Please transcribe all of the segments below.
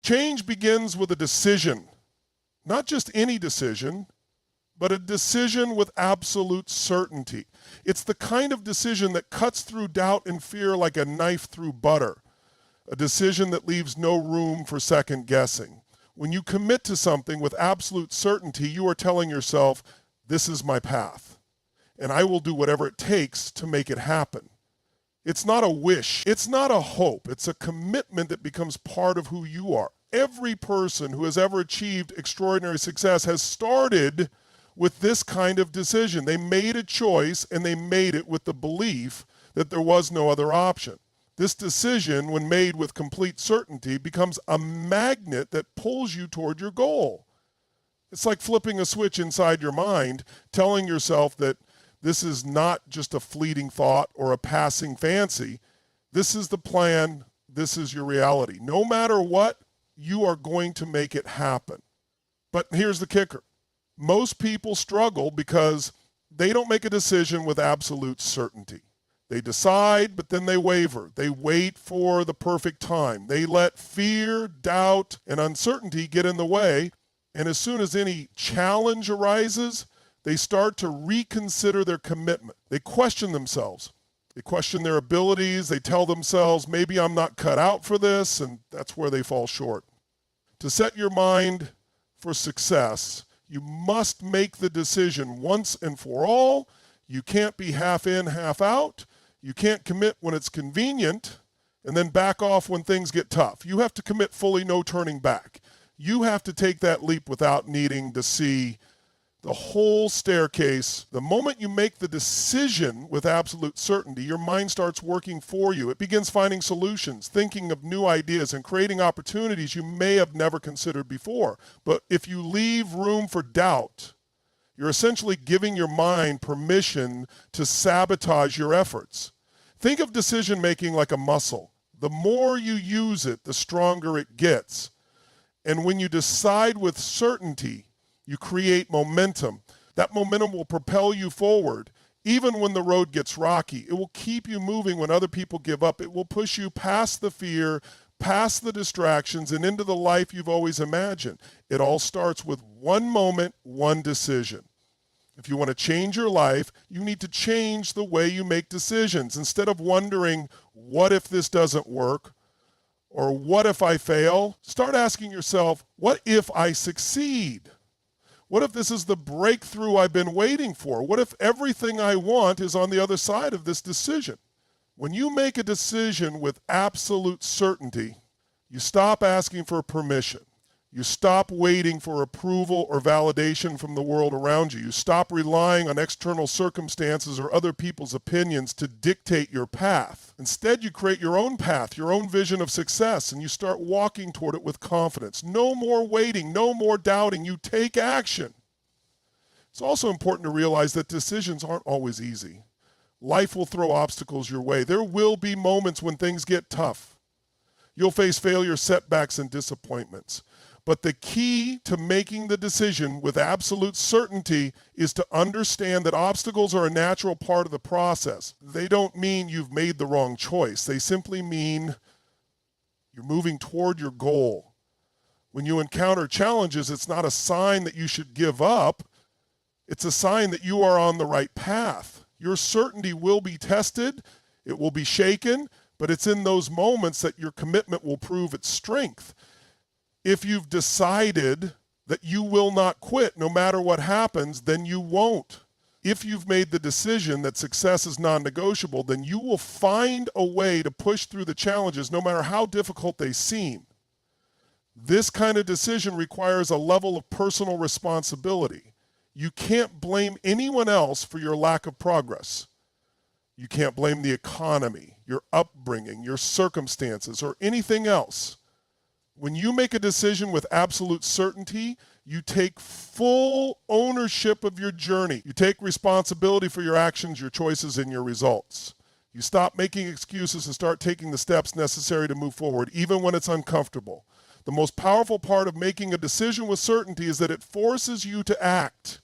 Change begins with a decision, not just any decision, but a decision with absolute certainty. It's the kind of decision that cuts through doubt and fear like a knife through butter, a decision that leaves no room for second guessing. When you commit to something with absolute certainty, you are telling yourself, this is my path, and I will do whatever it takes to make it happen. It's not a wish. It's not a hope. It's a commitment that becomes part of who you are. Every person who has ever achieved extraordinary success has started with this kind of decision. They made a choice, and they made it with the belief that there was no other option. This decision, when made with complete certainty, becomes a magnet that pulls you toward your goal. It's like flipping a switch inside your mind, telling yourself that this is not just a fleeting thought or a passing fancy. This is the plan. This is your reality. No matter what, you are going to make it happen. But here's the kicker. Most people struggle because they don't make a decision with absolute certainty. They decide, but then they waver. They wait for the perfect time. They let fear, doubt, and uncertainty get in the way. And as soon as any challenge arises, they start to reconsider their commitment. They question themselves. They question their abilities. They tell themselves, maybe I'm not cut out for this, and that's where they fall short. To set your mind for success, you must make the decision once and for all. You can't be half in, half out. You can't commit when it's convenient and then back off when things get tough. You have to commit fully, no turning back. You have to take that leap without needing to see the whole staircase. The moment you make the decision with absolute certainty, your mind starts working for you. It begins finding solutions, thinking of new ideas, and creating opportunities you may have never considered before. But if you leave room for doubt, you're essentially giving your mind permission to sabotage your efforts. Think of decision-making like a muscle. The more you use it, the stronger it gets. And when you decide with certainty, you create momentum. That momentum will propel you forward. Even when the road gets rocky, it will keep you moving when other people give up. It will push you past the fear, past the distractions, and into the life you've always imagined. It all starts with one moment, one decision. If you want to change your life, you need to change the way you make decisions. Instead of wondering, what if this doesn't work? Or what if I fail? Start asking yourself, what if I succeed? What if this is the breakthrough I've been waiting for? What if everything I want is on the other side of this decision? When you make a decision with absolute certainty, you stop asking for permission. You stop waiting for approval or validation from the world around you. You stop relying on external circumstances or other people's opinions to dictate your path. Instead, you create your own path, your own vision of success, and you start walking toward it with confidence. No more waiting, no more doubting. You take action. It's also important to realize that decisions aren't always easy. Life will throw obstacles your way. There will be moments when things get tough. You'll face failure, setbacks, and disappointments. But the key to making the decision with absolute certainty is to understand that obstacles are a natural part of the process. They don't mean you've made the wrong choice. They simply mean you're moving toward your goal. When you encounter challenges, it's not a sign that you should give up. It's a sign that you are on the right path. Your certainty will be tested. It will be shaken, but it's in those moments that your commitment will prove its strength. If you've decided that you will not quit no matter what happens, then you won't. If you've made the decision that success is non-negotiable, then you will find a way to push through the challenges no matter how difficult they seem. This kind of decision requires a level of personal responsibility. You can't blame anyone else for your lack of progress. You can't blame the economy, your upbringing, your circumstances, or anything else. When you make a decision with absolute certainty, you take full ownership of your journey. You take responsibility for your actions, your choices, and your results. You stop making excuses and start taking the steps necessary to move forward, even when it's uncomfortable. The most powerful part of making a decision with certainty is that it forces you to act.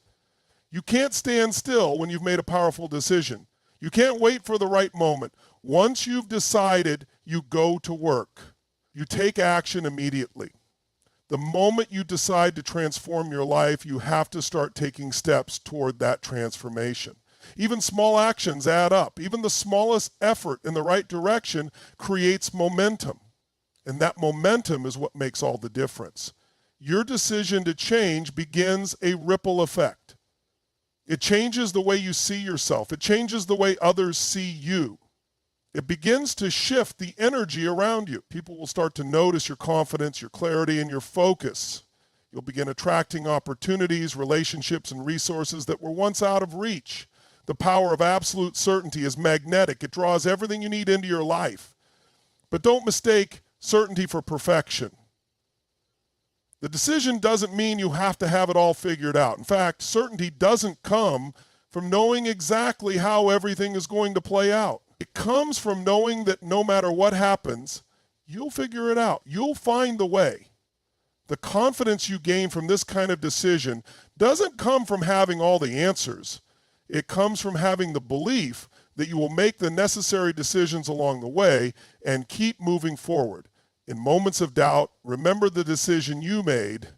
You can't stand still when you've made a powerful decision. You can't wait for the right moment. Once you've decided, you go to work. You take action immediately. The moment you decide to transform your life, you have to start taking steps toward that transformation. Even small actions add up. Even the smallest effort in the right direction creates momentum. And that momentum is what makes all the difference. Your decision to change begins a ripple effect. It changes the way you see yourself. It changes the way others see you. It begins to shift the energy around you. People will start to notice your confidence, your clarity, and your focus. You'll begin attracting opportunities, relationships, and resources that were once out of reach. The power of absolute certainty is magnetic. It draws everything you need into your life. But don't mistake certainty for perfection. The decision doesn't mean you have to have it all figured out. In fact, certainty doesn't come from knowing exactly how everything is going to play out. It comes from knowing that no matter what happens, you'll figure it out. You'll find the way. The confidence you gain from this kind of decision doesn't come from having all the answers. It comes from having the belief that you will make the necessary decisions along the way and keep moving forward. In moments of doubt, remember the decision you made.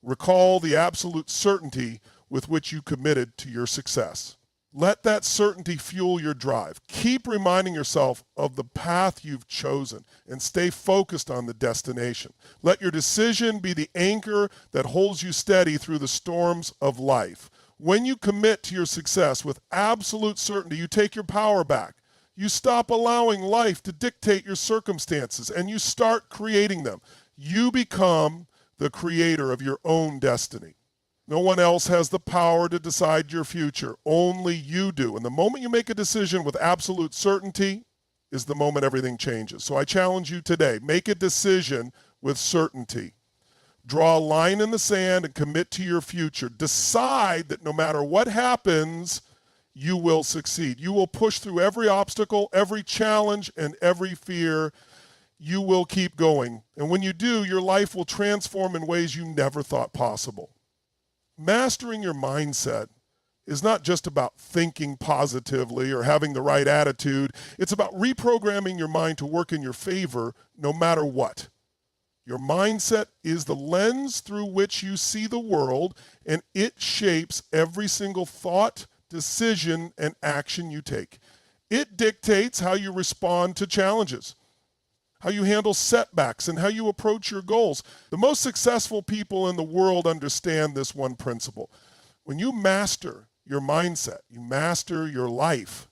Recall the absolute certainty with which you committed to your success. Let that certainty fuel your drive. Keep reminding yourself of the path you've chosen and stay focused on the destination. Let your decision be the anchor that holds you steady through the storms of life. When you commit to your success with absolute certainty, you take your power back. You stop allowing life to dictate your circumstances and you start creating them. You become the creator of your own destiny. No one else has the power to decide your future. Only you do. And the moment you make a decision with absolute certainty is the moment everything changes. So I challenge you today, make a decision with certainty. Draw a line in the sand and commit to your future. Decide that no matter what happens, you will succeed. You will push through every obstacle, every challenge, and every fear. You will keep going. And when you do, your life will transform in ways you never thought possible. Mastering your mindset is not just about thinking positively or having the right attitude. It's about reprogramming your mind to work in your favor no matter what. Your mindset is the lens through which you see the world, and it shapes every single thought, decision, and action you take. It dictates how you respond to challenges, how you handle setbacks, and how you approach your goals. The most successful people in the world understand this one principle. When you master your mindset, you master your life.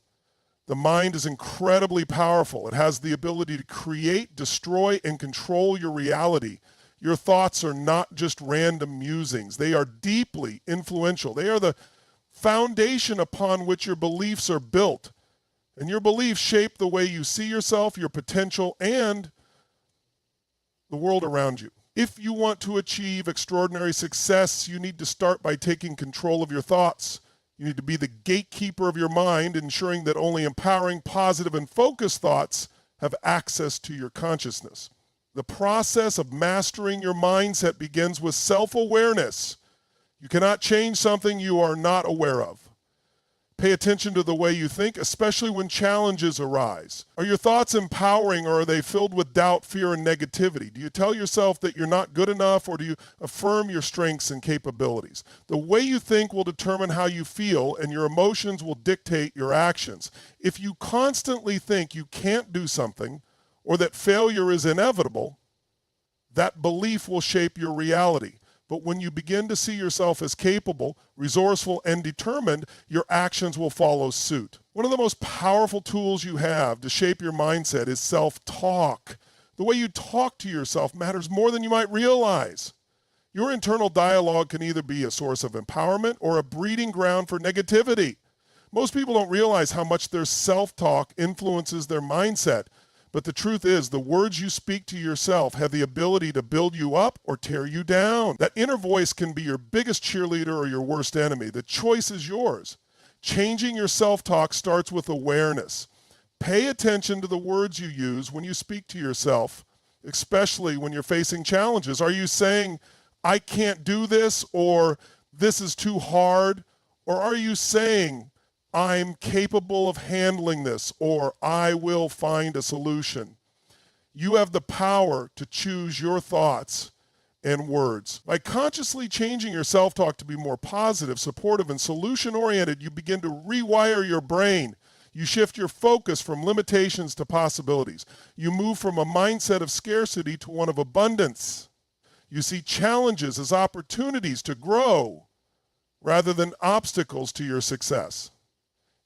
The mind is incredibly powerful. It has the ability to create, destroy, and control your reality. Your thoughts are not just random musings. They are deeply influential. They are the foundation upon which your beliefs are built. And your beliefs shape the way you see yourself, your potential, and the world around you. If you want to achieve extraordinary success, you need to start by taking control of your thoughts. You need to be the gatekeeper of your mind, ensuring that only empowering, positive, and focused thoughts have access to your consciousness. The process of mastering your mindset begins with self-awareness. You cannot change something you are not aware of. Pay attention to the way you think, especially when challenges arise. Are your thoughts empowering, or are they filled with doubt, fear, and negativity? Do you tell yourself that you're not good enough, or do you affirm your strengths and capabilities? The way you think will determine how you feel, and your emotions will dictate your actions. If you constantly think you can't do something, or that failure is inevitable, that belief will shape your reality. But when you begin to see yourself as capable, resourceful, and determined, your actions will follow suit. One of the most powerful tools you have to shape your mindset is self-talk. The way you talk to yourself matters more than you might realize. Your internal dialogue can either be a source of empowerment or a breeding ground for negativity. Most people don't realize how much their self-talk influences their mindset. But the truth is, the words you speak to yourself have the ability to build you up or tear you down. That inner voice can be your biggest cheerleader or your worst enemy. The choice is yours. Changing your self-talk starts with awareness. Pay attention to the words you use when you speak to yourself, especially when you're facing challenges. Are you saying, I can't do this, or this is too hard? Or are you saying, I'm capable of handling this, or I will find a solution? You have the power to choose your thoughts and words. By consciously changing your self-talk to be more positive, supportive, and solution-oriented, you begin to rewire your brain. You shift your focus from limitations to possibilities. You move from a mindset of scarcity to one of abundance. You see challenges as opportunities to grow rather than obstacles to your success.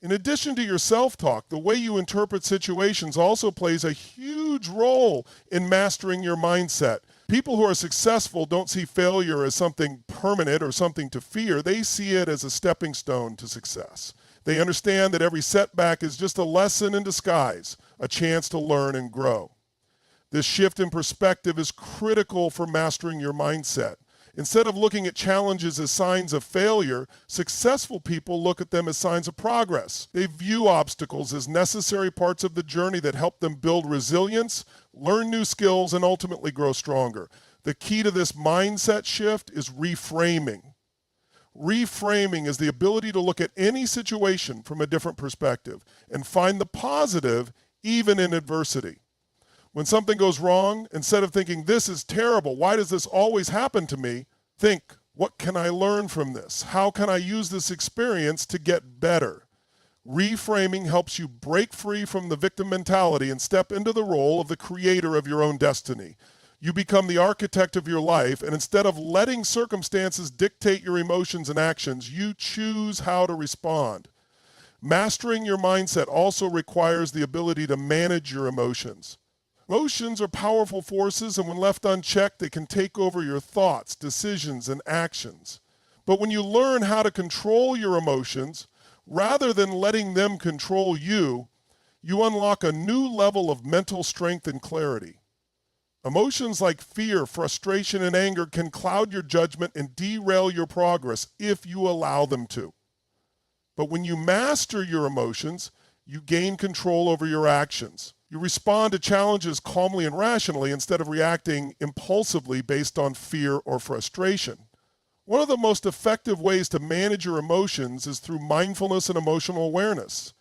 In addition to your self-talk, the way you interpret situations also plays a huge role in mastering your mindset. People who are successful don't see failure as something permanent or something to fear. They see it as a stepping stone to success. They understand that every setback is just a lesson in disguise, a chance to learn and grow. This shift in perspective is critical for mastering your mindset. Instead of looking at challenges as signs of failure, successful people look at them as signs of progress. They view obstacles as necessary parts of the journey that help them build resilience, learn new skills, and ultimately grow stronger. The key to this mindset shift is reframing. Reframing is the ability to look at any situation from a different perspective and find the positive even in adversity. When something goes wrong, instead of thinking, this is terrible, why does this always happen to me? Think, what can I learn from this? How can I use this experience to get better? Reframing helps you break free from the victim mentality and step into the role of the creator of your own destiny. You become the architect of your life, and instead of letting circumstances dictate your emotions and actions, you choose how to respond. Mastering your mindset also requires the ability to manage your emotions. Emotions are powerful forces, and when left unchecked, they can take over your thoughts, decisions, and actions. But when you learn how to control your emotions, rather than letting them control you, you unlock a new level of mental strength and clarity. Emotions like fear, frustration, and anger can cloud your judgment and derail your progress if you allow them to. But when you master your emotions, you gain control over your actions. You respond to challenges calmly and rationally instead of reacting impulsively based on fear or frustration. One of the most effective ways to manage your emotions is through mindfulness and emotional awareness.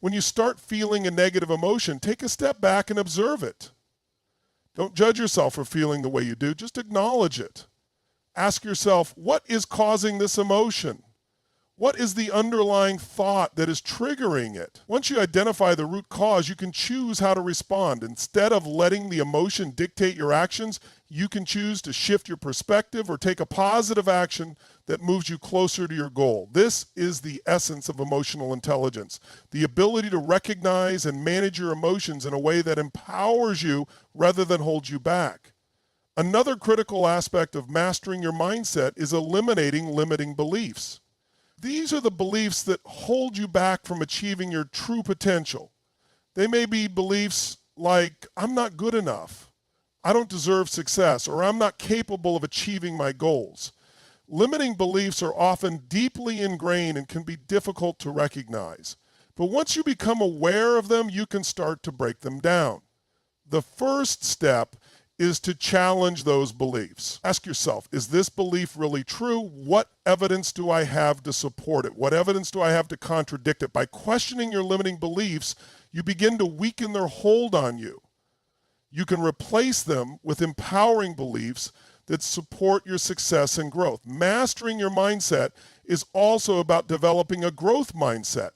When you start feeling a negative emotion, take a step back and observe it. Don't judge yourself for feeling the way you do, just acknowledge it. Ask yourself, what is causing this emotion? What is the underlying thought that is triggering it? Once you identify the root cause, you can choose how to respond. Instead of letting the emotion dictate your actions, you can choose to shift your perspective or take a positive action that moves you closer to your goal. This is the essence of emotional intelligence, the ability to recognize and manage your emotions in a way that empowers you rather than holds you back. Another critical aspect of mastering your mindset is eliminating limiting beliefs. These are the beliefs that hold you back from achieving your true potential. They may be beliefs like, I'm not good enough, I don't deserve success, or I'm not capable of achieving my goals. Limiting beliefs are often deeply ingrained and can be difficult to recognize. But once you become aware of them, you can start to break them down. The first step is to challenge those beliefs. Ask yourself, is this belief really true? What evidence do I have to support it? What evidence do I have to contradict it? By questioning your limiting beliefs, you begin to weaken their hold on you. You can replace them with empowering beliefs that support your success and growth. Mastering your mindset is also about developing a growth mindset.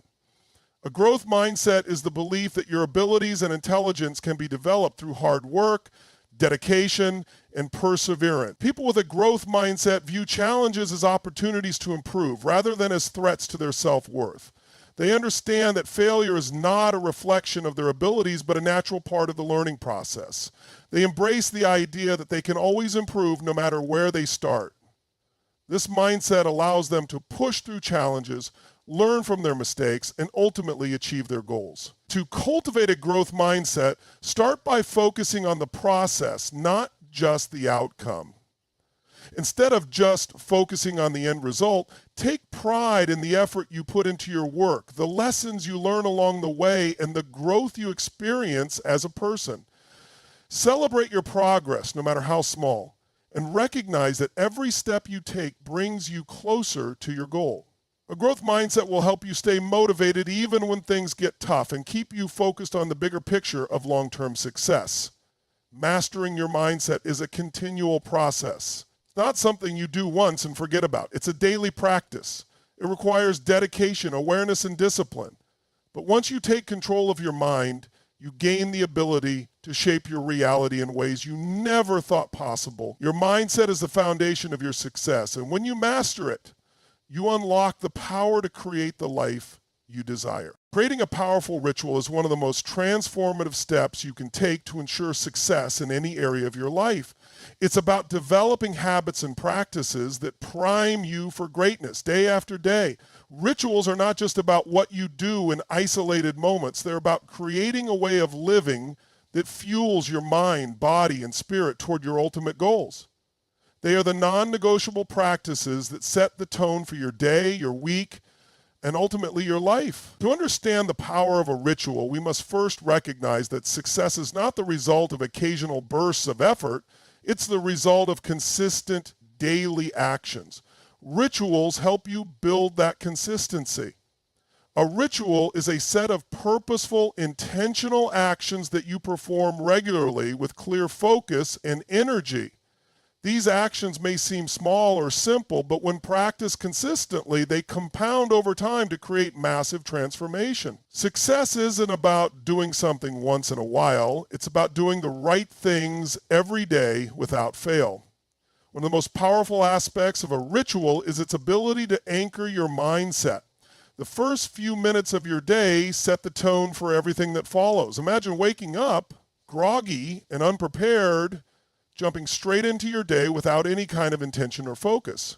A growth mindset is the belief that your abilities and intelligence can be developed through hard work, dedication, and perseverance. People with a growth mindset view challenges as opportunities to improve rather than as threats to their self-worth. They understand that failure is not a reflection of their abilities, but a natural part of the learning process. They embrace the idea that they can always improve no matter where they start. This mindset allows them to push through challenges, learn from their mistakes, and ultimately achieve their goals. To cultivate a growth mindset, start by focusing on the process, not just the outcome. Instead of just focusing on the end result, take pride in the effort you put into your work, the lessons you learn along the way, and the growth you experience as a person. Celebrate your progress, no matter how small, and recognize that every step you take brings you closer to your goal. A growth mindset will help you stay motivated even when things get tough and keep you focused on the bigger picture of long-term success. Mastering your mindset is a continual process. It's not something you do once and forget about. It's a daily practice. It requires dedication, awareness, and discipline. But once you take control of your mind, you gain the ability to shape your reality in ways you never thought possible. Your mindset is the foundation of your success, and when you master it, you unlock the power to create the life you desire. Creating a powerful ritual is one of the most transformative steps you can take to ensure success in any area of your life. It's about developing habits and practices that prime you for greatness day after day. Rituals are not just about what you do in isolated moments. They're about creating a way of living that fuels your mind, body, and spirit toward your ultimate goals. They are the non-negotiable practices that set the tone for your day, your week, and ultimately your life. To understand the power of a ritual, we must first recognize that success is not the result of occasional bursts of effort. It's the result of consistent daily actions. Rituals help you build that consistency. A ritual is a set of purposeful, intentional actions that you perform regularly with clear focus and energy. These actions may seem small or simple, but when practiced consistently, they compound over time to create massive transformation. Success isn't about doing something once in a while. It's about doing the right things every day without fail. One of the most powerful aspects of a ritual is its ability to anchor your mindset. The first few minutes of your day set the tone for everything that follows. Imagine waking up groggy and unprepared, jumping straight into your day without any kind of intention or focus.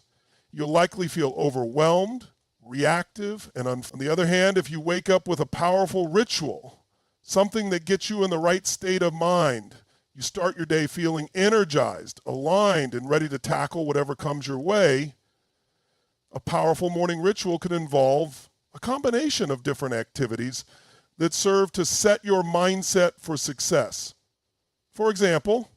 You'll likely feel overwhelmed, reactive, and on the other hand, if you wake up with a powerful ritual, something that gets you in the right state of mind, you start your day feeling energized, aligned, and ready to tackle whatever comes your way. A powerful morning ritual could involve a combination of different activities that serve to set your mindset for success. For example,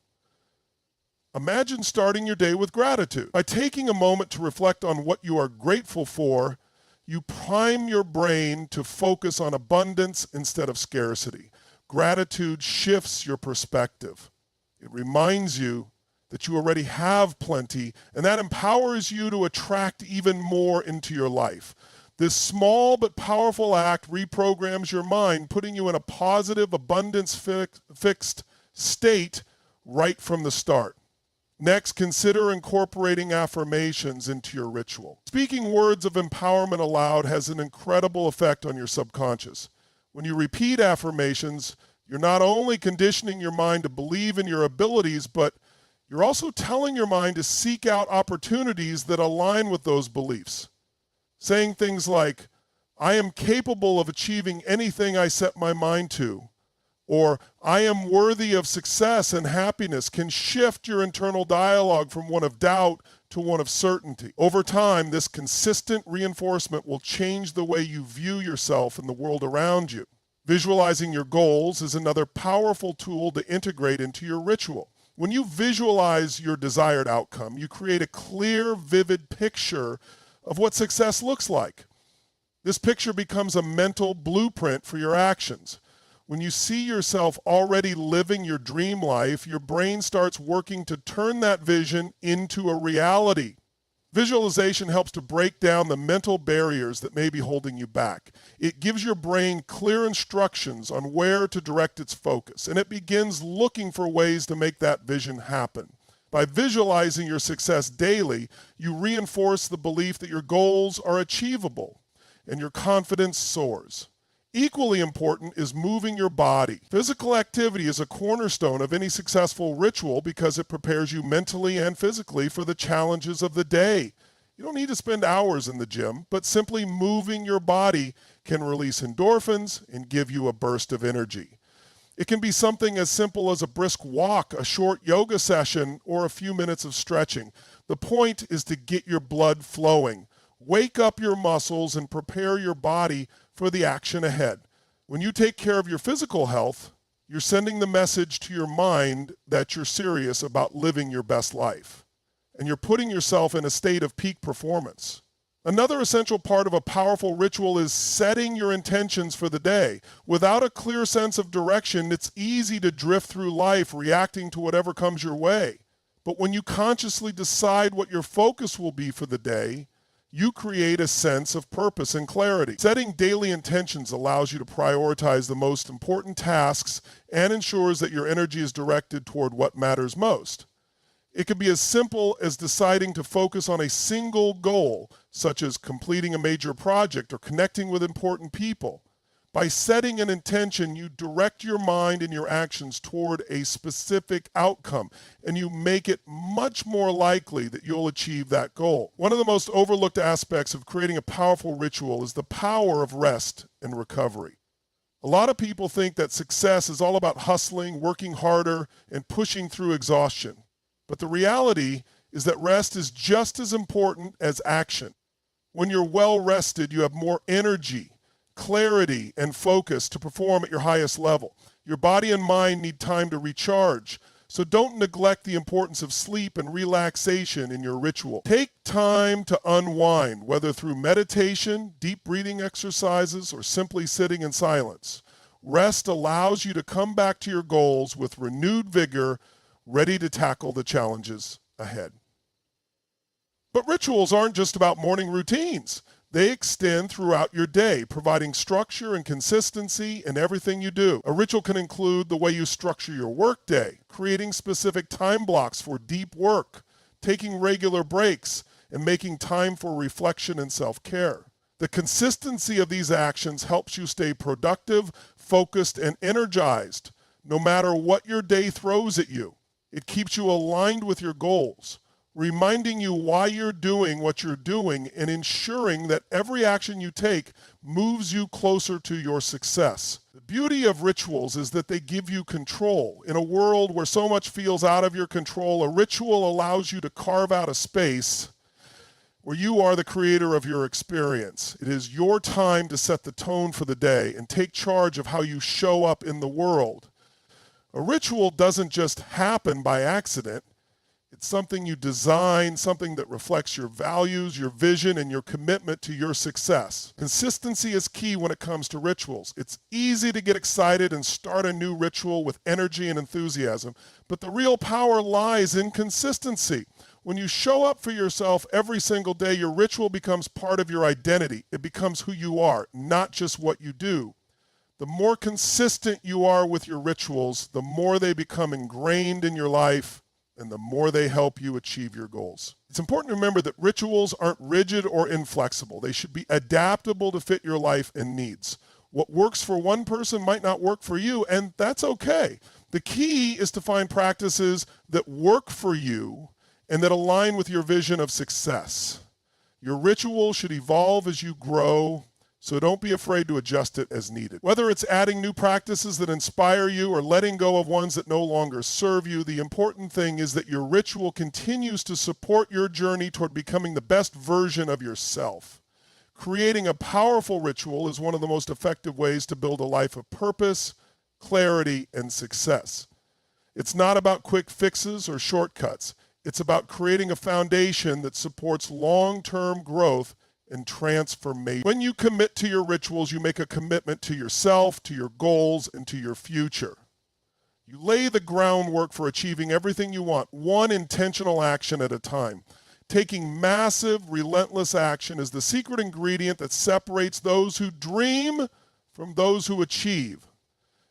imagine starting your day with gratitude. By taking a moment to reflect on what you are grateful for, you prime your brain to focus on abundance instead of scarcity. Gratitude shifts your perspective. It reminds you that you already have plenty, and that empowers you to attract even more into your life. This small but powerful act reprograms your mind, putting you in a positive, abundance-fixed state right from the start. Next, consider incorporating affirmations into your ritual. Speaking words of empowerment aloud has an incredible effect on your subconscious. When you repeat affirmations, you're not only conditioning your mind to believe in your abilities, but you're also telling your mind to seek out opportunities that align with those beliefs. Saying things like, I am capable of achieving anything I set my mind to, or I am worthy of success and happiness can shift your internal dialogue from one of doubt to one of certainty. Over time, this consistent reinforcement will change the way you view yourself and the world around you. Visualizing your goals is another powerful tool to integrate into your ritual. When you visualize your desired outcome, you create a clear, vivid picture of what success looks like. This picture becomes a mental blueprint for your actions. When you see yourself already living your dream life, your brain starts working to turn that vision into a reality. Visualization helps to break down the mental barriers that may be holding you back. It gives your brain clear instructions on where to direct its focus, and it begins looking for ways to make that vision happen. By visualizing your success daily, you reinforce the belief that your goals are achievable, and your confidence soars. Equally important is moving your body. Physical activity is a cornerstone of any successful ritual because it prepares you mentally and physically for the challenges of the day. You don't need to spend hours in the gym, but simply moving your body can release endorphins and give you a burst of energy. It can be something as simple as a brisk walk, a short yoga session, or a few minutes of stretching. The point is to get your blood flowing. Wake up your muscles and prepare your body for the action ahead. When you take care of your physical health, you're sending the message to your mind that you're serious about living your best life. And you're putting yourself in a state of peak performance. Another essential part of a powerful ritual is setting your intentions for the day. Without a clear sense of direction, it's easy to drift through life reacting to whatever comes your way. But when you consciously decide what your focus will be for the day, you create a sense of purpose and clarity. Setting daily intentions allows you to prioritize the most important tasks and ensures that your energy is directed toward what matters most. It can be as simple as deciding to focus on a single goal, such as completing a major project or connecting with important people. By setting an intention, you direct your mind and your actions toward a specific outcome, and you make it much more likely that you'll achieve that goal. One of the most overlooked aspects of creating a powerful ritual is the power of rest and recovery. A lot of people think that success is all about hustling, working harder, and pushing through exhaustion. But the reality is that rest is just as important as action. When you're well rested, you have more energy, clarity, and focus to perform at your highest level. Your body and mind need time to recharge, so don't neglect the importance of sleep and relaxation in your ritual. Take time to unwind, whether through meditation, deep breathing exercises, or simply sitting in silence. Rest allows you to come back to your goals with renewed vigor, ready to tackle the challenges ahead. But rituals aren't just about morning routines. They extend throughout your day, providing structure and consistency in everything you do. A ritual can include the way you structure your workday, creating specific time blocks for deep work, taking regular breaks, and making time for reflection and self-care. The consistency of these actions helps you stay productive, focused, and energized, no matter what your day throws at you. It keeps you aligned with your goals, reminding you why you're doing what you're doing and ensuring that every action you take moves you closer to your success. The beauty of rituals is that they give you control. In a world where so much feels out of your control, a ritual allows you to carve out a space where you are the creator of your experience. It is your time to set the tone for the day and take charge of how you show up in the world. A ritual doesn't just happen by accident. It's something you design, something that reflects your values, your vision, and your commitment to your success. Consistency is key when it comes to rituals. It's easy to get excited and start a new ritual with energy and enthusiasm, but the real power lies in consistency. When you show up for yourself every single day, your ritual becomes part of your identity. It becomes who you are, not just what you do. The more consistent you are with your rituals, the more they become ingrained in your life and the more they help you achieve your goals. It's important to remember that rituals aren't rigid or inflexible. They should be adaptable to fit your life and needs. What works for one person might not work for you, and that's okay. The key is to find practices that work for you and that align with your vision of success. Your ritual should evolve as you grow, so don't be afraid to adjust it as needed. Whether it's adding new practices that inspire you or letting go of ones that no longer serve you, the important thing is that your ritual continues to support your journey toward becoming the best version of yourself. Creating a powerful ritual is one of the most effective ways to build a life of purpose, clarity, and success. It's not about quick fixes or shortcuts. It's about creating a foundation that supports long-term growth and transformation. When you commit to your rituals, you make a commitment to yourself, to your goals, and to your future. You lay the groundwork for achieving everything you want, one intentional action at a time. Taking massive, relentless action is the secret ingredient that separates those who dream from those who achieve.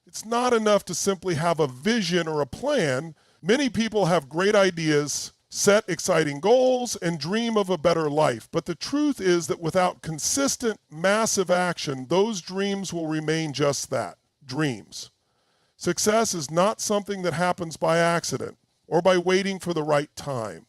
It's not enough to simply have a vision or a plan. Many people have great ideas, set exciting goals, and dream of a better life. But the truth is that without consistent, massive action, those dreams will remain just that, dreams. Success is not something that happens by accident or by waiting for the right time.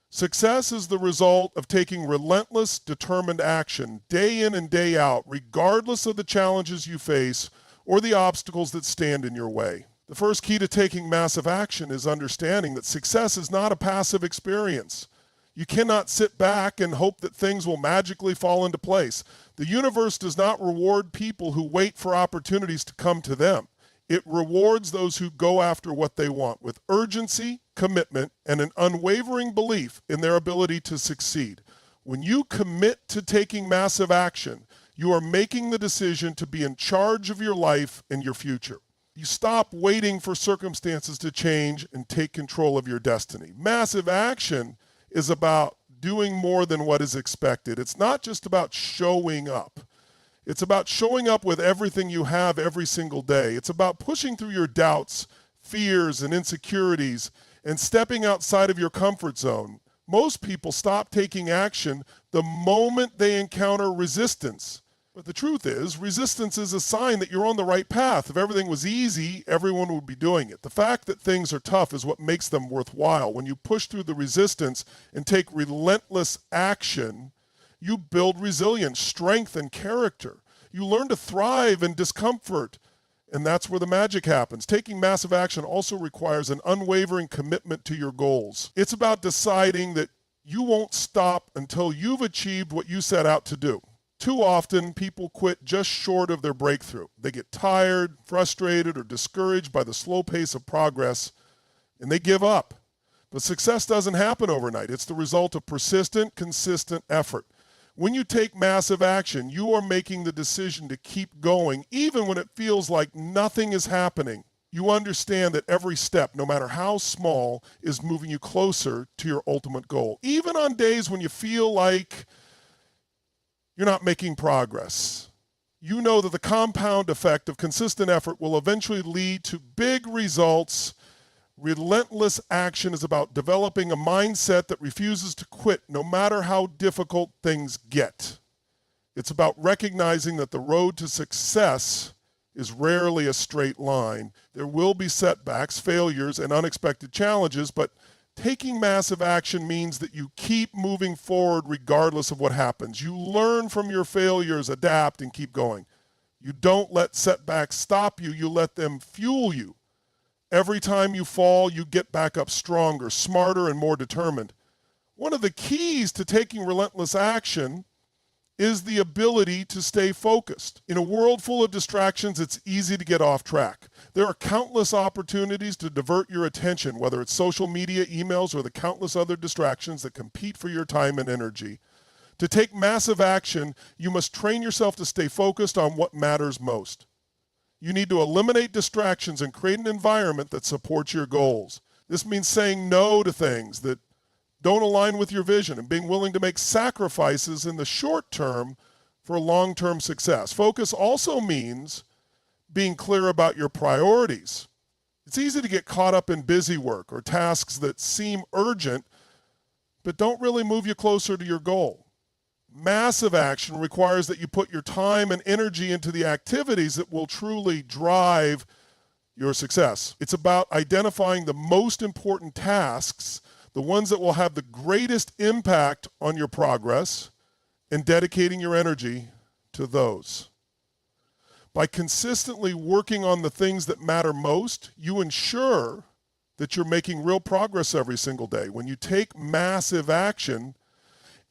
Success is the result of taking relentless, determined action day in and day out, regardless of the challenges you face or the obstacles that stand in your way. The first key to taking massive action is understanding that success is not a passive experience. You cannot sit back and hope that things will magically fall into place. The universe does not reward people who wait for opportunities to come to them. It rewards those who go after what they want with urgency, commitment, and an unwavering belief in their ability to succeed. When you commit to taking massive action, you are making the decision to be in charge of your life and your future. You stop waiting for circumstances to change and take control of your destiny. Massive action is about doing more than what is expected. It's not just about showing up. It's about showing up with everything you have every single day. It's about pushing through your doubts, fears, and insecurities and stepping outside of your comfort zone. Most people stop taking action the moment they encounter resistance. But the truth is, resistance is a sign that you're on the right path. If everything was easy, everyone would be doing it. The fact that things are tough is what makes them worthwhile. When you push through the resistance and take relentless action, you build resilience, strength, and character. You learn to thrive in discomfort, and that's where the magic happens. Taking massive action also requires an unwavering commitment to your goals. It's about deciding that you won't stop until you've achieved what you set out to do. Too often, people quit just short of their breakthrough. They get tired, frustrated, or discouraged by the slow pace of progress, and they give up. But success doesn't happen overnight. It's the result of persistent, consistent effort. When you take massive action, you are making the decision to keep going, even when it feels like nothing is happening. You understand that every step, no matter how small, is moving you closer to your ultimate goal. Even on days when you feel like you're not making progress, you know that the compound effect of consistent effort will eventually lead to big results. Relentless action is about developing a mindset that refuses to quit no matter how difficult things get. It's about recognizing that the road to success is rarely a straight line. There will be setbacks, failures, and unexpected challenges, but taking massive action means that you keep moving forward regardless of what happens. You learn from your failures, adapt, and keep going. You don't let setbacks stop you, you let them fuel you. Every time you fall, you get back up stronger, smarter, and more determined. One of the keys to taking relentless action is the ability to stay focused. In a world full of distractions, it's easy to get off track. There are countless opportunities to divert your attention, whether it's social media, emails, or the countless other distractions that compete for your time and energy. To take massive action, you must train yourself to stay focused on what matters most. You need to eliminate distractions and create an environment that supports your goals. This means saying no to things that don't align with your vision and being willing to make sacrifices in the short term for long-term success. Focus also means being clear about your priorities. It's easy to get caught up in busy work or tasks that seem urgent but don't really move you closer to your goal. Massive action requires that you put your time and energy into the activities that will truly drive your success. It's about identifying the most important tasks, the ones that will have the greatest impact on your progress, and dedicating your energy to those. By consistently working on the things that matter most, you ensure that you're making real progress every single day. When you take massive action,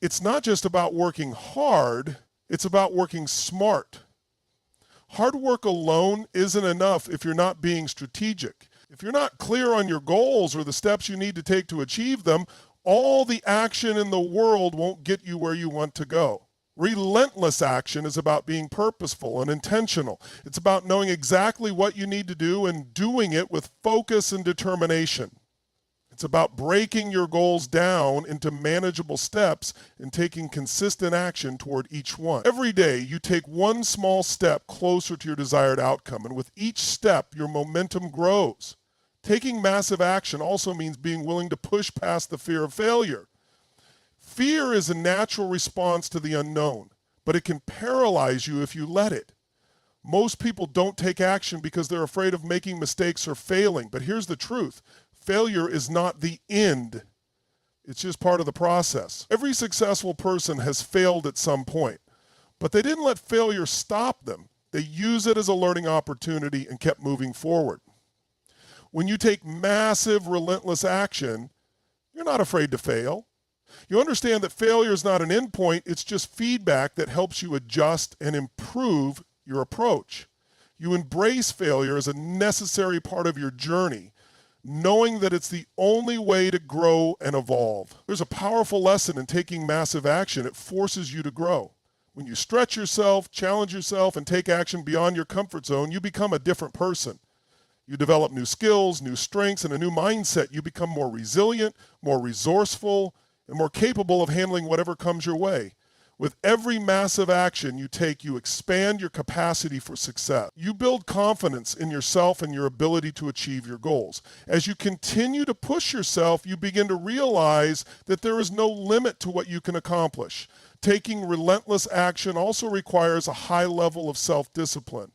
it's not just about working hard, it's about working smart. Hard work alone isn't enough if you're not being strategic. If you're not clear on your goals or the steps you need to take to achieve them, all the action in the world won't get you where you want to go. Relentless action is about being purposeful and intentional. It's about knowing exactly what you need to do and doing it with focus and determination. It's about breaking your goals down into manageable steps and taking consistent action toward each one. Every day, you take one small step closer to your desired outcome, and with each step, your momentum grows. Taking massive action also means being willing to push past the fear of failure. Fear is a natural response to the unknown, but it can paralyze you if you let it. Most people don't take action because they're afraid of making mistakes or failing, but here's the truth. Failure is not the end. It's just part of the process. Every successful person has failed at some point, but they didn't let failure stop them. They used it as a learning opportunity and kept moving forward. When you take massive, relentless action, you're not afraid to fail. You understand that failure is not an endpoint, it's just feedback that helps you adjust and improve your approach. You embrace failure as a necessary part of your journey, knowing that it's the only way to grow and evolve. There's a powerful lesson in taking massive action. It forces you to grow. When you stretch yourself, challenge yourself, and take action beyond your comfort zone, you become a different person. You develop new skills, new strengths, and a new mindset. You become more resilient, more resourceful, and more capable of handling whatever comes your way. With every massive action you take, you expand your capacity for success. You build confidence in yourself and your ability to achieve your goals. As you continue to push yourself, you begin to realize that there is no limit to what you can accomplish. Taking relentless action also requires a high level of self-discipline.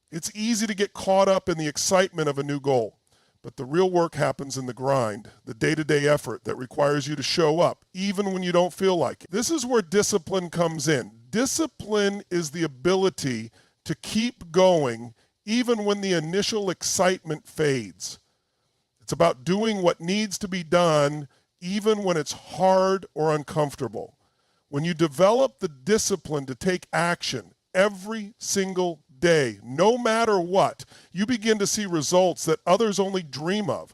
It's easy to get caught up in the excitement of a new goal, but the real work happens in the grind, the day-to-day effort that requires you to show up, even when you don't feel like it. This is where discipline comes in. Discipline is the ability to keep going even when the initial excitement fades. It's about doing what needs to be done even when it's hard or uncomfortable. When you develop the discipline to take action every single day, no matter what, you begin to see results that others only dream of.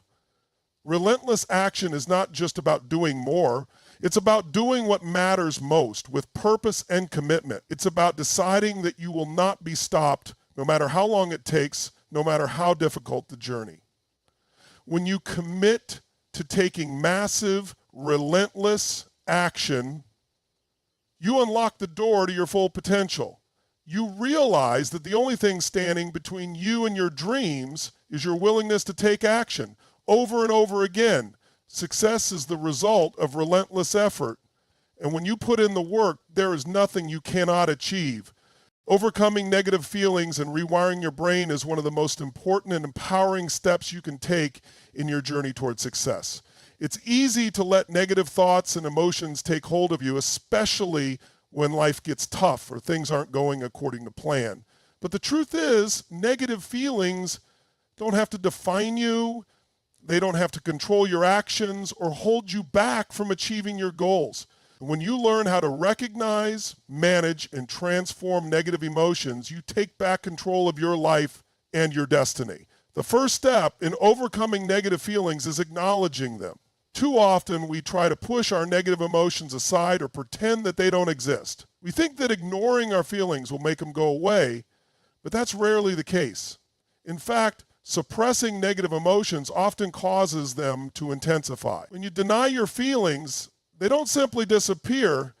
Relentless action is not just about doing more. It's about doing what matters most with purpose and commitment. It's about deciding that you will not be stopped no matter how long it takes, no matter how difficult the journey. When you commit to taking massive, relentless action, you unlock the door to your full potential. You realize that the only thing standing between you and your dreams is your willingness to take action over and over again. Success is the result of relentless effort. And when you put in the work, there is nothing you cannot achieve. Overcoming negative feelings and rewiring your brain is one of the most important and empowering steps you can take in your journey toward success. It's easy to let negative thoughts and emotions take hold of you, especially when life gets tough or things aren't going according to plan. But the truth is, negative feelings don't have to define you. They don't have to control your actions or hold you back from achieving your goals. When you learn how to recognize, manage, and transform negative emotions, you take back control of your life and your destiny. The first step in overcoming negative feelings is acknowledging them. Too often, we try to push our negative emotions aside or pretend that they don't exist. We think that ignoring our feelings will make them go away, but that's rarely the case. In fact, suppressing negative emotions often causes them to intensify. When you deny your feelings, they don't simply disappear,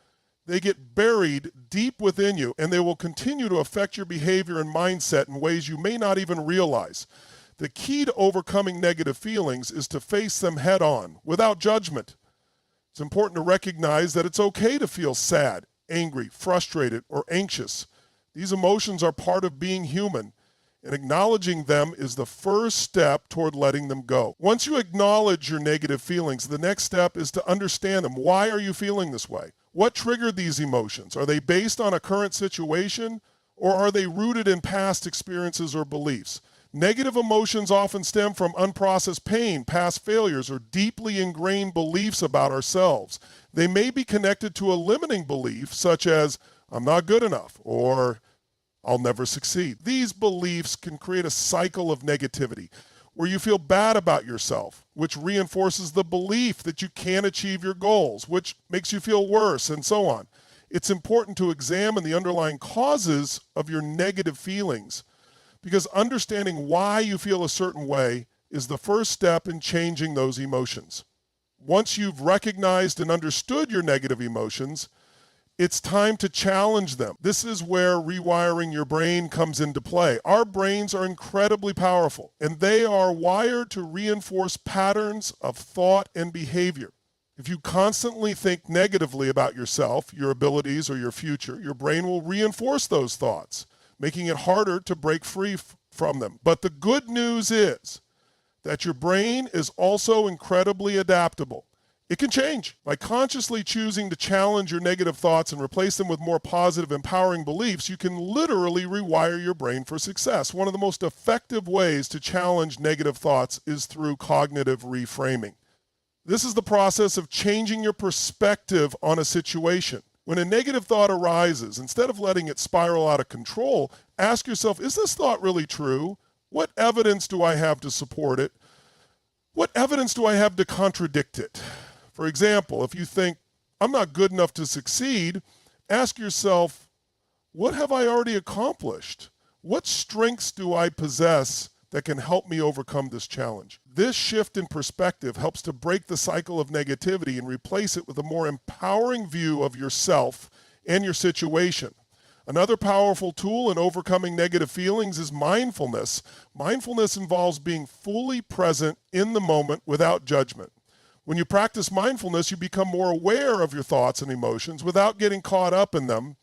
they get buried deep within you, and they will continue to affect your behavior and mindset in ways you may not even realize. The key to overcoming negative feelings is to face them head on, without judgment. It's important to recognize that it's okay to feel sad, angry, frustrated, or anxious. These emotions are part of being human, and acknowledging them is the first step toward letting them go. Once you acknowledge your negative feelings, the next step is to understand them. Why are you feeling this way? What triggered these emotions? Are they based on a current situation, or are they rooted in past experiences or beliefs? Negative emotions often stem from unprocessed pain, past failures, or deeply ingrained beliefs about ourselves. They may be connected to a limiting belief, such as, I'm not good enough, or I'll never succeed. These beliefs can create a cycle of negativity where you feel bad about yourself, which reinforces the belief that you can't achieve your goals, which makes you feel worse, and so on. It's important to examine the underlying causes of your negative feelings, because understanding why you feel a certain way is the first step in changing those emotions. Once you've recognized and understood your negative emotions, it's time to challenge them. This is where rewiring your brain comes into play. Our brains are incredibly powerful, and they are wired to reinforce patterns of thought and behavior. If you constantly think negatively about yourself, your abilities, or your future, your brain will reinforce those thoughts, making it harder to break free from them. But the good news is that your brain is also incredibly adaptable. It can change. By consciously choosing to challenge your negative thoughts and replace them with more positive, empowering beliefs, you can literally rewire your brain for success. One of the most effective ways to challenge negative thoughts is through cognitive reframing. This is the process of changing your perspective on a situation. When a negative thought arises, instead of letting it spiral out of control, ask yourself, is this thought really true? What evidence do I have to support it? What evidence do I have to contradict it? For example, if you think, I'm not good enough to succeed, ask yourself, what have I already accomplished? What strengths do I possess that can help me overcome this challenge? This shift in perspective helps to break the cycle of negativity and replace it with a more empowering view of yourself and your situation. Another powerful tool in overcoming negative feelings is mindfulness. Mindfulness involves being fully present in the moment without judgment. When you practice mindfulness, you become more aware of your thoughts and emotions without getting caught up in them.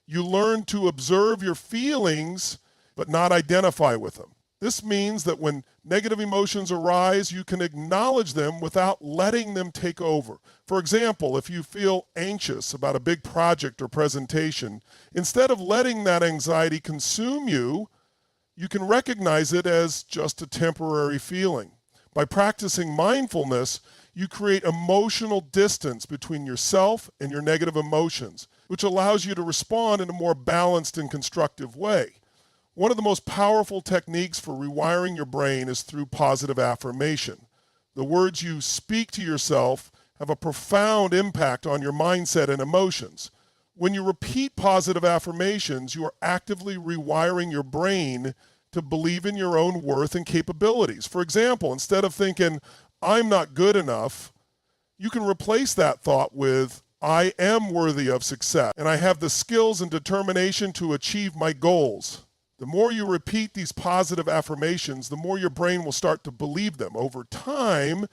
You learn to observe your feelings, but not identify with them. This means that when negative emotions arise, you can acknowledge them without letting them take over. For example, if you feel anxious about a big project or presentation, instead of letting that anxiety consume you, you can recognize it as just a temporary feeling. By practicing mindfulness, you create emotional distance between yourself and your negative emotions, which allows you to respond in a more balanced and constructive way. One of the most powerful techniques for rewiring your brain is through positive affirmation. The words you speak to yourself have a profound impact on your mindset and emotions. When you repeat positive affirmations, you are actively rewiring your brain to believe in your own worth and capabilities. For example, instead of thinking, I'm not good enough, you can replace that thought with, I am worthy of success, and I have the skills and determination to achieve my goals. The more you repeat these positive affirmations, the more your brain will start to believe them. Over time,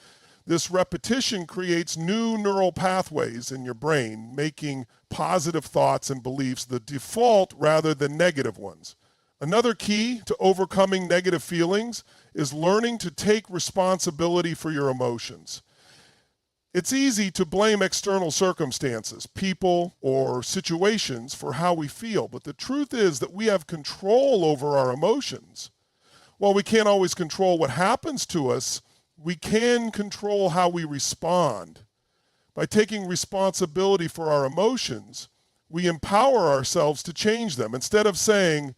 this repetition creates new neural pathways in your brain, making positive thoughts and beliefs the default rather than negative ones. Another key to overcoming negative feelings is learning to take responsibility for your emotions. It's easy to blame external circumstances, people, or situations for how we feel, but the truth is that we have control over our emotions. While we can't always control what happens to us, we can control how we respond. By taking responsibility for our emotions, we empower ourselves to change them. Instead of saying,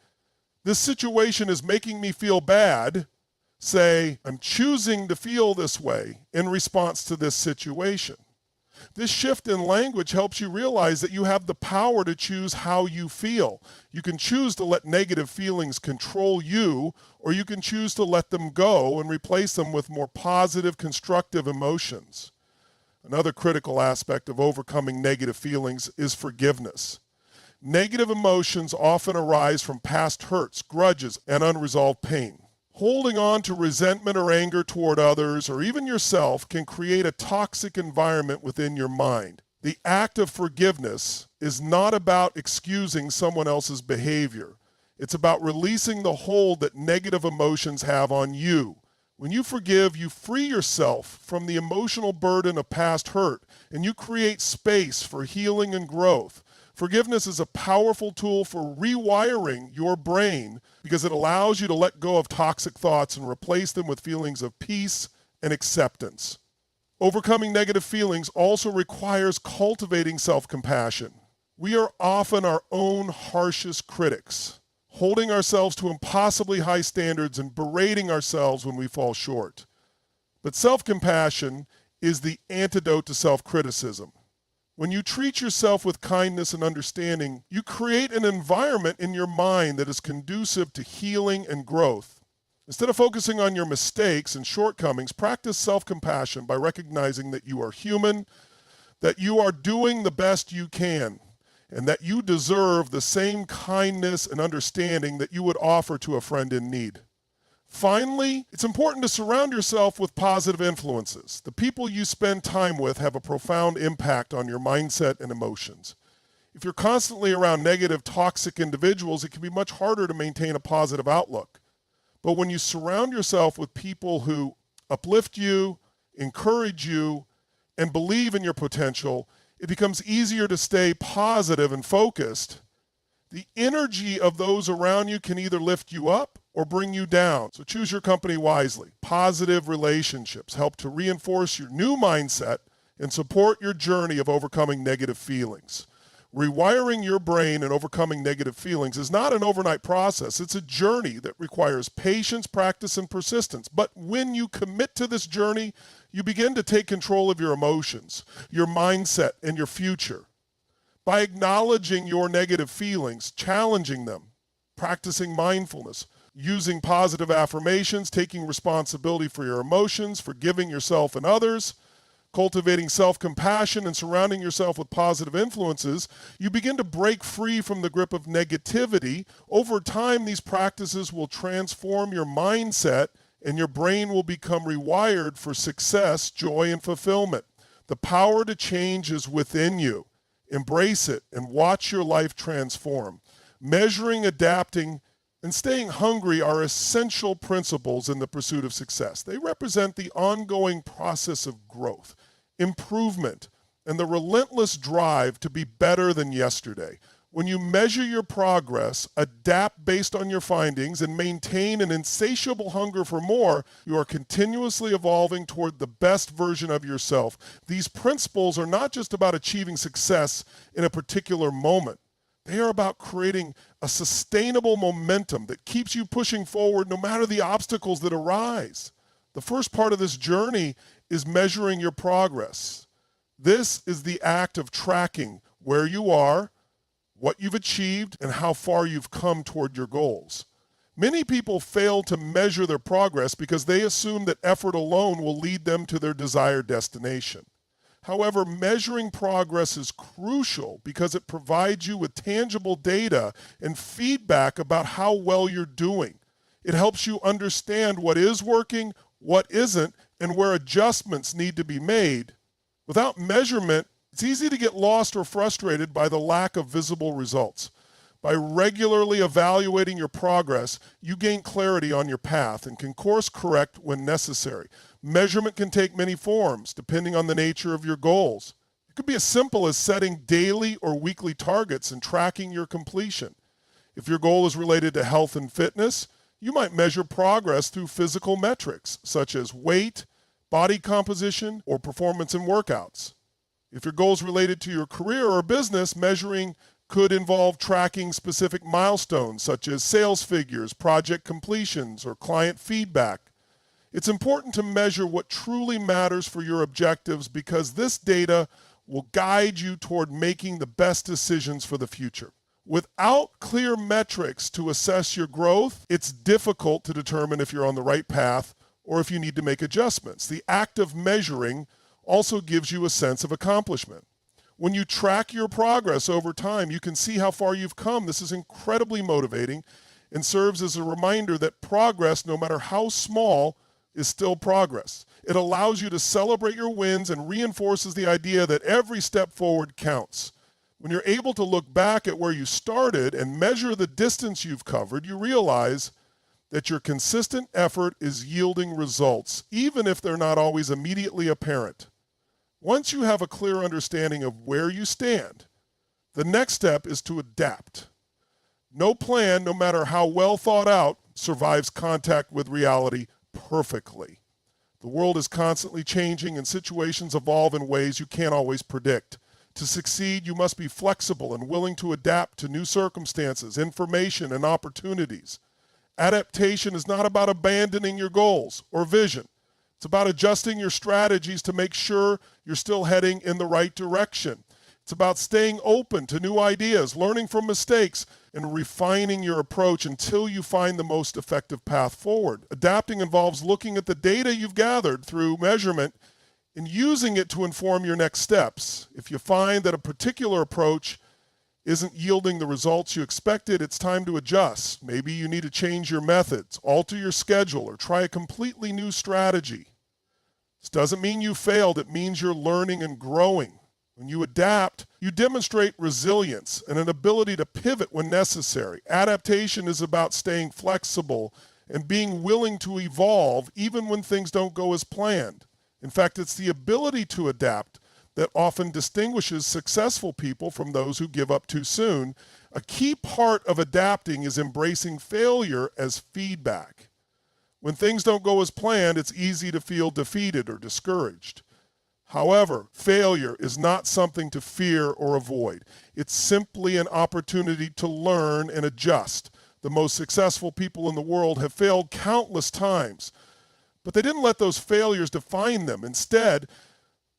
this situation is making me feel bad, say, I'm choosing to feel this way in response to this situation. This shift in language helps you realize that you have the power to choose how you feel. You can choose to let negative feelings control you, or you can choose to let them go and replace them with more positive, constructive emotions. Another critical aspect of overcoming negative feelings is forgiveness. Negative emotions often arise from past hurts, grudges, and unresolved pain. Holding on to resentment or anger toward others or even yourself can create a toxic environment within your mind. The act of forgiveness is not about excusing someone else's behavior. It's about releasing the hold that negative emotions have on you. When you forgive, you free yourself from the emotional burden of past hurt, and you create space for healing and growth. Forgiveness is a powerful tool for rewiring your brain because it allows you to let go of toxic thoughts and replace them with feelings of peace and acceptance. Overcoming negative feelings also requires cultivating self-compassion. We are often our own harshest critics, holding ourselves to impossibly high standards and berating ourselves when we fall short. But self-compassion is the antidote to self-criticism. When you treat yourself with kindness and understanding, you create an environment in your mind that is conducive to healing and growth. Instead of focusing on your mistakes and shortcomings, practice self-compassion by recognizing that you are human, that you are doing the best you can, and that you deserve the same kindness and understanding that you would offer to a friend in need. Finally, it's important to surround yourself with positive influences. The people you spend time with have a profound impact on your mindset and emotions. If you're constantly around negative, toxic individuals, it can be much harder to maintain a positive outlook. But when you surround yourself with people who uplift you, encourage you, and believe in your potential, it becomes easier to stay positive and focused. The energy of those around you can either lift you up or bring you down. So choose your company wisely. Positive relationships help to reinforce your new mindset and support your journey of overcoming negative feelings. Rewiring your brain and overcoming negative feelings is not an overnight process. It's a journey that requires patience, practice, and persistence. But when you commit to this journey, you begin to take control of your emotions, your mindset, and your future. By acknowledging your negative feelings, challenging them, practicing mindfulness, using positive affirmations, taking responsibility for your emotions, forgiving yourself and others, cultivating self-compassion, and surrounding yourself with positive influences, you begin to break free from the grip of negativity. Over time, these practices will transform your mindset, and your brain will become rewired for success, joy, and fulfillment. The power to change is within you. Embrace it and watch your life transform. Measuring, adapting, and staying hungry are essential principles in the pursuit of success. They represent the ongoing process of growth, improvement, and the relentless drive to be better than yesterday. When you measure your progress, adapt based on your findings, and maintain an insatiable hunger for more, you are continuously evolving toward the best version of yourself. These principles are not just about achieving success in a particular moment. They are about creating a sustainable momentum that keeps you pushing forward no matter the obstacles that arise. The first part of this journey is measuring your progress. This is the act of tracking where you are, what you've achieved, and how far you've come toward your goals. Many people fail to measure their progress because they assume that effort alone will lead them to their desired destination. However, measuring progress is crucial because it provides you with tangible data and feedback about how well you're doing. It helps you understand what is working, what isn't, and where adjustments need to be made. Without measurement, it's easy to get lost or frustrated by the lack of visible results. By regularly evaluating your progress, you gain clarity on your path and can course correct when necessary. Measurement can take many forms depending on the nature of your goals. It could be as simple as setting daily or weekly targets and tracking your completion. If your goal is related to health and fitness, you might measure progress through physical metrics such as weight, body composition, or performance in workouts. If your goal is related to your career or business, measuring could involve tracking specific milestones such as sales figures, project completions, or client feedback. It's important to measure what truly matters for your objectives because this data will guide you toward making the best decisions for the future. Without clear metrics to assess your growth, it's difficult to determine if you're on the right path or if you need to make adjustments. The act of measuring also gives you a sense of accomplishment. When you track your progress over time, you can see how far you've come. This is incredibly motivating and serves as a reminder that progress, no matter how small, is still progress. It allows you to celebrate your wins and reinforces the idea that every step forward counts. When you're able to look back at where you started and measure the distance you've covered, you realize that your consistent effort is yielding results, even if they're not always immediately apparent. Once you have a clear understanding of where you stand, the next step is to adapt. No plan, no matter how well thought out, survives contact with reality perfectly. The world is constantly changing and situations evolve in ways you can't always predict. To succeed, you must be flexible and willing to adapt to new circumstances, information, and opportunities. Adaptation is not about abandoning your goals or vision. It's about adjusting your strategies to make sure you're still heading in the right direction. It's about staying open to new ideas, learning from mistakes, and refining your approach until you find the most effective path forward. Adapting involves looking at the data you've gathered through measurement and using it to inform your next steps. If you find that a particular approach isn't yielding the results you expected, it's time to adjust. Maybe you need to change your methods, alter your schedule, or try a completely new strategy. This doesn't mean you failed. It means you're learning and growing. When you adapt, you demonstrate resilience and an ability to pivot when necessary. Adaptation is about staying flexible and being willing to evolve even when things don't go as planned. In fact, it's the ability to adapt that often distinguishes successful people from those who give up too soon. A key part of adapting is embracing failure as feedback. When things don't go as planned, it's easy to feel defeated or discouraged. However, failure is not something to fear or avoid. It's simply an opportunity to learn and adjust. The most successful people in the world have failed countless times, but they didn't let those failures define them. Instead,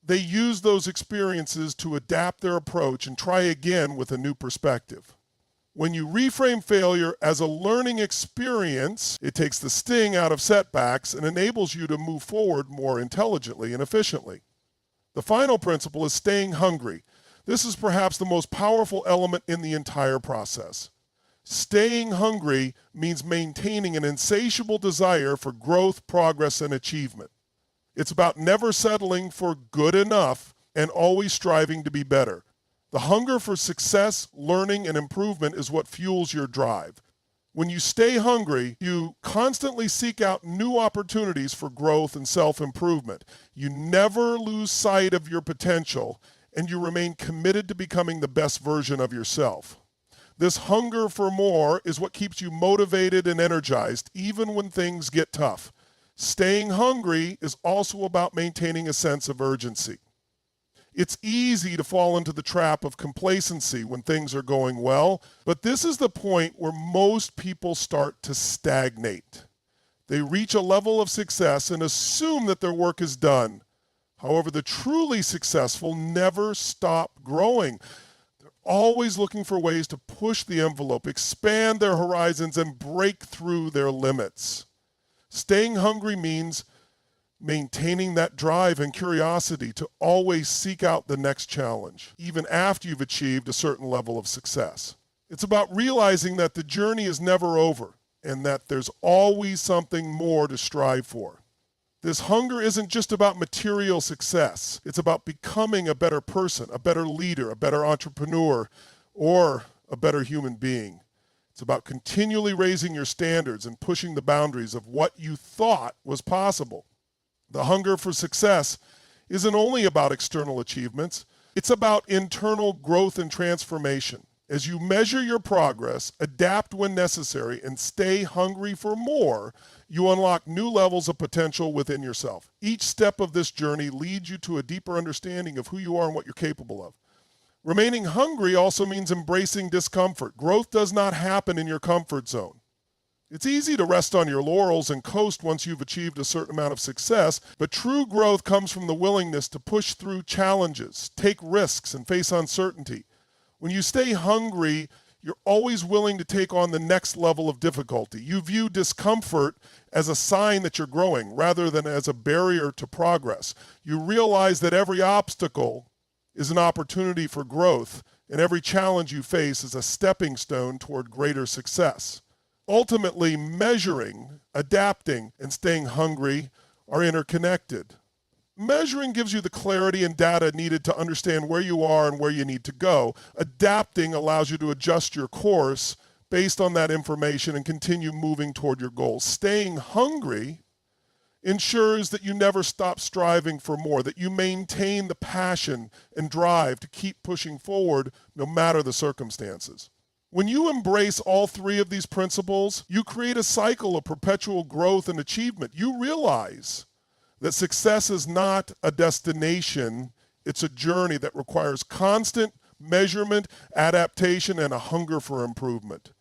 they used those experiences to adapt their approach and try again with a new perspective. When you reframe failure as a learning experience, it takes the sting out of setbacks and enables you to move forward more intelligently and efficiently. The final principle is staying hungry. This is perhaps the most powerful element in the entire process. Staying hungry means maintaining an insatiable desire for growth, progress, and achievement. It's about never settling for good enough and always striving to be better. The hunger for success, learning, and improvement is what fuels your drive. When you stay hungry, you constantly seek out new opportunities for growth and self-improvement. You never lose sight of your potential, and you remain committed to becoming the best version of yourself. This hunger for more is what keeps you motivated and energized, even when things get tough. Staying hungry is also about maintaining a sense of urgency. It's easy to fall into the trap of complacency when things are going well, but this is the point where most people start to stagnate. They reach a level of success and assume that their work is done. However, the truly successful never stop growing. They're always looking for ways to push the envelope, expand their horizons, and break through their limits. Staying hungry means maintaining that drive and curiosity to always seek out the next challenge, even after you've achieved a certain level of success. It's about realizing that the journey is never over and that there's always something more to strive for. This hunger isn't just about material success. It's about becoming a better person, a better leader, a better entrepreneur, or a better human being. It's about continually raising your standards and pushing the boundaries of what you thought was possible. The hunger for success isn't only about external achievements, it's about internal growth and transformation. As you measure your progress, adapt when necessary, and stay hungry for more, you unlock new levels of potential within yourself. Each step of this journey leads you to a deeper understanding of who you are and what you're capable of. Remaining hungry also means embracing discomfort. Growth does not happen in your comfort zone. It's easy to rest on your laurels and coast once you've achieved a certain amount of success, but true growth comes from the willingness to push through challenges, take risks, and face uncertainty. When you stay hungry, you're always willing to take on the next level of difficulty. You view discomfort as a sign that you're growing rather than as a barrier to progress. You realize that every obstacle is an opportunity for growth, and every challenge you face is a stepping stone toward greater success. Ultimately, measuring, adapting, and staying hungry are interconnected. Measuring gives you the clarity and data needed to understand where you are and where you need to go. Adapting allows you to adjust your course based on that information and continue moving toward your goals. Staying hungry ensures that you never stop striving for more, that you maintain the passion and drive to keep pushing forward no matter the circumstances. When you embrace all three of these principles, you create a cycle of perpetual growth and achievement. You realize that success is not a destination, it's a journey that requires constant measurement, adaptation, and a hunger for improvement.